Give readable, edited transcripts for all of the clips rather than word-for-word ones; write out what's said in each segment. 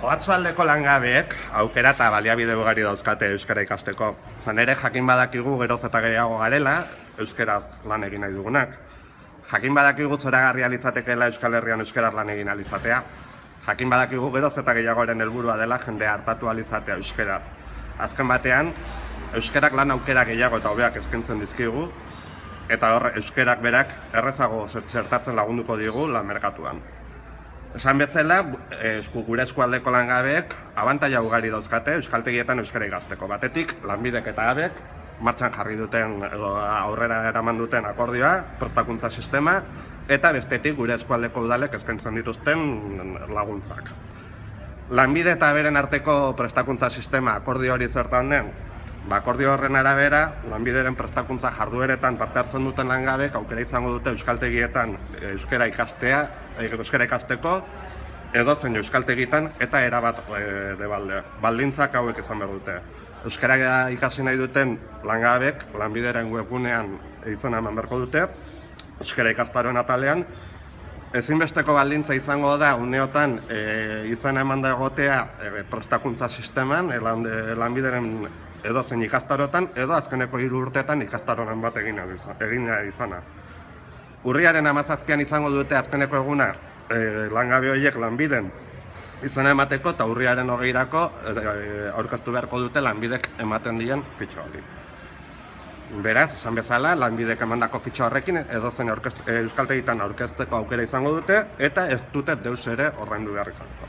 Oarsoaldeko langabeek aukera eta baliabide ugari dauzkate euskara ikasteko. Ere jakin badakigu geroz eta gehiago garela euskaraz lan egin nahi dugunak. Jakin badakigu zoragarria litzatekeela Euskal Herrian euskaraz lan egin alizatea. Jakin badakigu geroz eta gehiagoren helburua dela jendea hartatu alizatea euskaraz. Azken batean, euskarak lan aukera gehiago eta hobeak eskaintzen dizkigu, eta hor euskarak berak errezago zertatzen lagunduko digu lan merkatuan. Esan bezala, gure eskualdeko langabeek abantaila ugari dauzkate euskaltegietan euskara ikasteko. Batetik, lanbidek eta abek martxan jarri duten edo aurrera eraman duten akordioa, prestakuntza sistema, eta bestetik gure eskualdeko udalek eskaintzen dituzten laguntzak. Lanbide eta aberen arteko prestakuntza sistema akordio hori zertan den, akordio horren arabera, lanbideren prestakuntza jardueretan parte hartzen duten langabek aukera izango dute euskaltegietan euskara ikasteko, edozein euskaltegitan eta erabat debalde. Baldintzak hauek izan behar dute. Euskara ikasi nahi duten langabek lanbideren webgunean izena eman beharko dute, euskara ikastaroen atalean. Ezinbesteko baldintza izango da uneotan izena eman da egotea prestakuntza sisteman, lanbideren edozein ikastarotan, edo azkeneko 3 urteetan ikastaroren bat egin izana. Urriaren 17an izango dute azkeneko eguna langabe horiek lanbiden izena emateko, eta urriaren 20irako aurkeztu beharko dute lanbidek ematen dien fitxa hori. Beraz, esan bezala, lanbidek emandako fitxa horrekin edozein euskaltegitan aurkezteko aukera izango dute, eta ez dute deus ere ordaindu behar izango.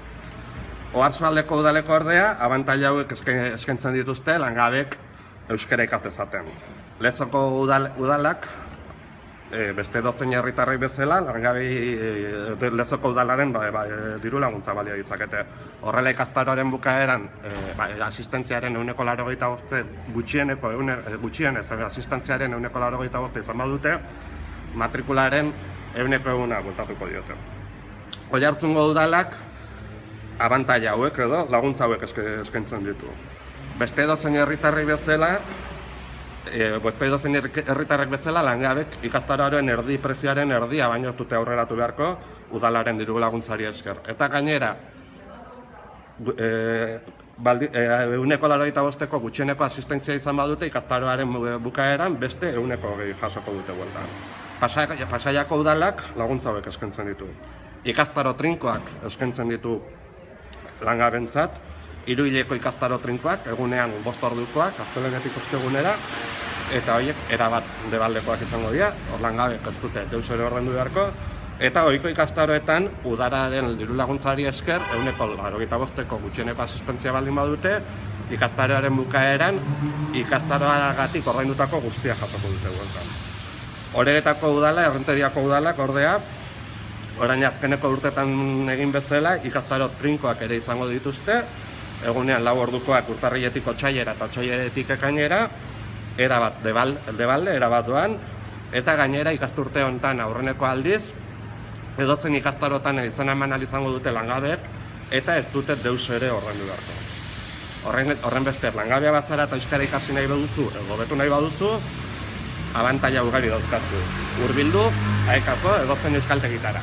Oarsoaldeko udaleko ordea, abantaila hauek eskaintzen dituzte langabek euskara ikastezaten. Lezoko udalak, beste edozein herritarrei bezala, langabei Lezoko udalaren diru laguntza balia ditzakete. Horrela ikastaroaren bukaeran, asistentziaren 85% gutxienez, asistentziaren 85% izan badute, matrikularen 100% bultatuko diote. Oiartzungo udalak, abantaila hauek edo laguntza hauek eskaintzen ditu. Beste edozein herritarrek bezala, langabek ikastaroaren prezioaren erdia baino ez dute aurreratu beharko udalaren diru laguntzari esker. Eta gainera, 185%ko gutxieneko asistentzia izan badute, ikastaroaren bukaeran beste 120 jasoko dute bueltan. Pasaiako udalak laguntza hauek eskaintzen ditu. Ikastaro trinkoak eskaintzen ditu langabentzat, 3 hileko ikastaro trinkoak, egunean 5 ordukoak, astelehenetik ostegunera, eta horiek erabat debaldekoak izango dira, hor langabek ez dute deus ere ordaindu beharko, eta ohiko ikastaroetan udalaren diru laguntzari esker 85%ko gutxieneko asistentzia baldin badute, ikastaroaren bukaeran ikastaroagatik ordaindutako guztia jasoko dute bueltan. Oreretako udala, Errenteriako udalak ordea, orain azkeneko urtetan egin bezala, ikastaro trinkoak ere izango dituzte, egunean 4 ordukoak urtarriletik otsailera eta otsailetik ekainera, erabat debalde, erabat doan, eta gainera ikasturte honetan aurreneko aldiz, edozen ikastarotan izena eman izango dute langabek, eta ez dute deus ere ordaindu beharko. Horren beste, langabea bazara eta euskara ikasi nahi baduzu, hobetu nahi baduzu, abantaila ugari dauzkazu. Hurbildu, aekako edozen euskaltegitara.